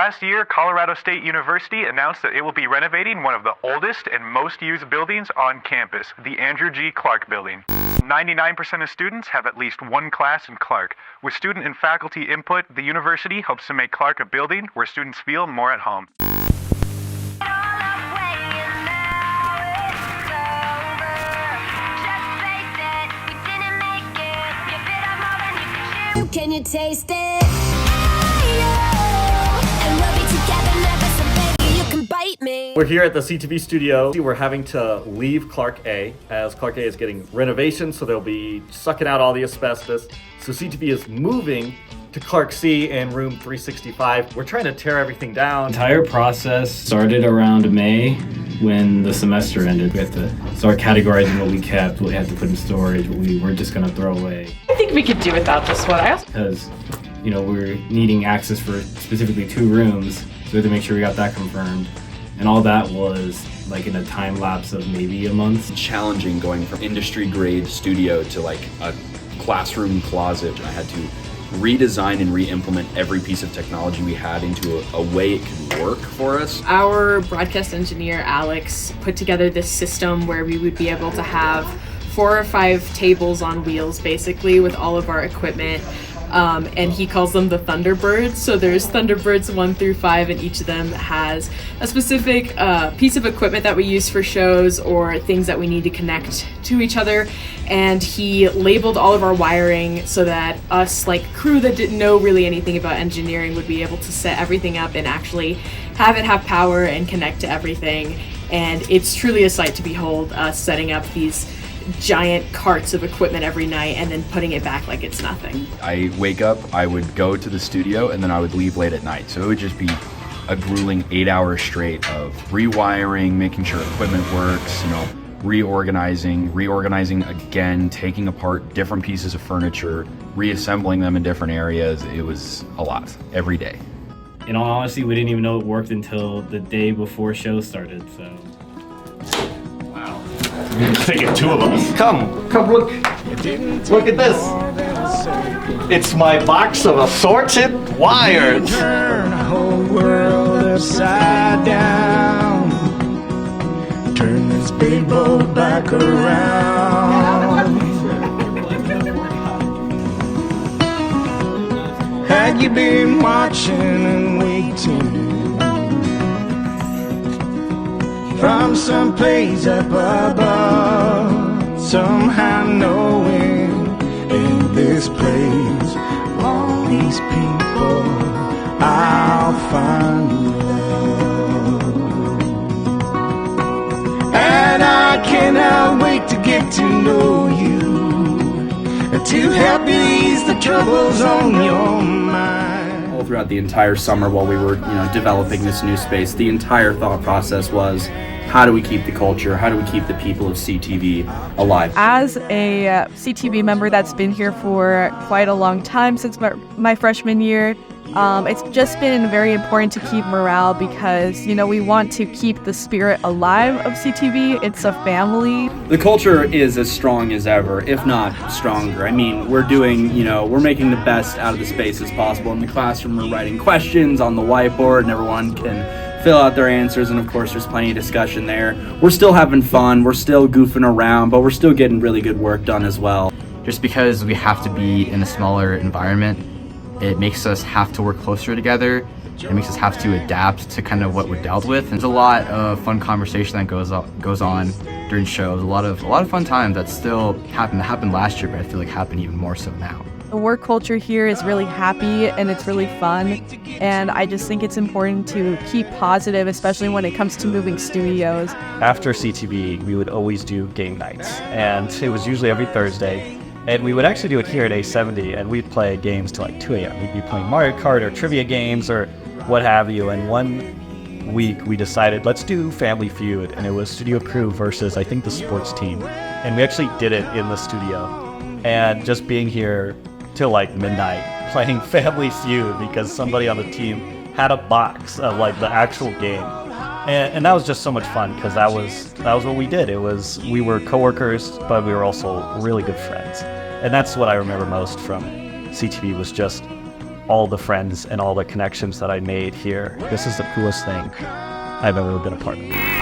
last year, Colorado State University announced that it will be renovating one of the oldest and most used buildings on campus, the Andrew G. Clark Building. 99% of students have at least one class in Clark. With student and faculty input, the university hopes to make Clark a building where students feel more at home. Can you taste it? And we'll be together never, so baby, you can bite me. We're here at the CTV studio. We're having to leave Clark A as Clark A is getting renovations, so they'll be sucking out all the asbestos. So CTV is moving to Clark C in room 365. We're trying to tear everything down. The entire process started around May when the semester ended. We had to start categorizing what we kept, what we had to put in storage, what we were just going to throw away. I think we could do without this one. Because, we're needing access for specifically 2 rooms, so we had to make sure we got that confirmed. And all that was like in a time lapse of maybe a month. Challenging going from industry grade studio to like a classroom closet. I had to redesign and re-implement every piece of technology we had into a way it could work for us. Our broadcast engineer, Alex, put together this system where we would be able to have 4 or 5 tables on wheels, basically, with all of our equipment. And he calls them the Thunderbirds. So there's Thunderbirds 1 through 5, and each of them has a specific piece of equipment that we use for shows or things that we need to connect to each other. And he labeled all of our wiring so that us, like crew that didn't know really anything about engineering, would be able to set everything up and actually have it have power and connect to everything. And it's truly a sight to behold, us setting up these giant carts of equipment every night and then putting it back like it's nothing. I wake up, I would go to the studio, and then I would leave late at night. So it would just be a grueling 8 hours straight of rewiring, making sure equipment works, reorganizing again, taking apart different pieces of furniture, reassembling them in different areas. It was a lot every day. In all honesty, we didn't even know it worked until the day before show started, so. Taking 2 of us. Come look. Look at this. It's my box of assorted wires. Turn the whole world upside down. Turn this big boat back around. Had you been watching and waiting from some place up above, somehow knowing in this place, all these people, I'll find love. And I cannot wait to get to know you, to help ease the troubles on your mind. All throughout the entire summer while we were, developing this new space, the entire thought process was, how do we keep the culture? How do we keep the people of CTV alive? As a CTV member that's been here for quite a long time, since my freshman year, it's just been very important to keep morale because, we want to keep the spirit alive of CTV. It's a family. The culture is as strong as ever, if not stronger. I mean, we're doing, we're making the best out of the space as possible. In the classroom, we're writing questions on the whiteboard and everyone can fill out their answers, and of course there's plenty of discussion there. We're still having fun, we're still goofing around, but we're still getting really good work done as well. Just because we have to be in a smaller environment, it makes us have to work closer together. It makes us have to adapt to kind of what we're dealt with. There's a lot of fun conversation that goes on during shows. A lot of fun times that still happened last year, but I feel like happen even more so now. The work culture here is really happy and it's really fun, and I just think it's important to keep positive, especially when it comes to moving studios. After CTV, we would always do game nights, and it was usually every Thursday. And we would actually do it here at A70, and we'd play games till like 2 a.m. We'd be playing Mario Kart or trivia games or what have you. And one week we decided, let's do Family Feud, and it was studio crew versus, I think, the sports team. And we actually did it in the studio. And just being here till like midnight playing Family Feud because somebody on the team had a box of like the actual game. And that was just so much fun because that was what we did. We were coworkers, but we were also really good friends. And that's what I remember most from CTV was just all the friends and all the connections that I made here. This is the coolest thing I've ever been a part of.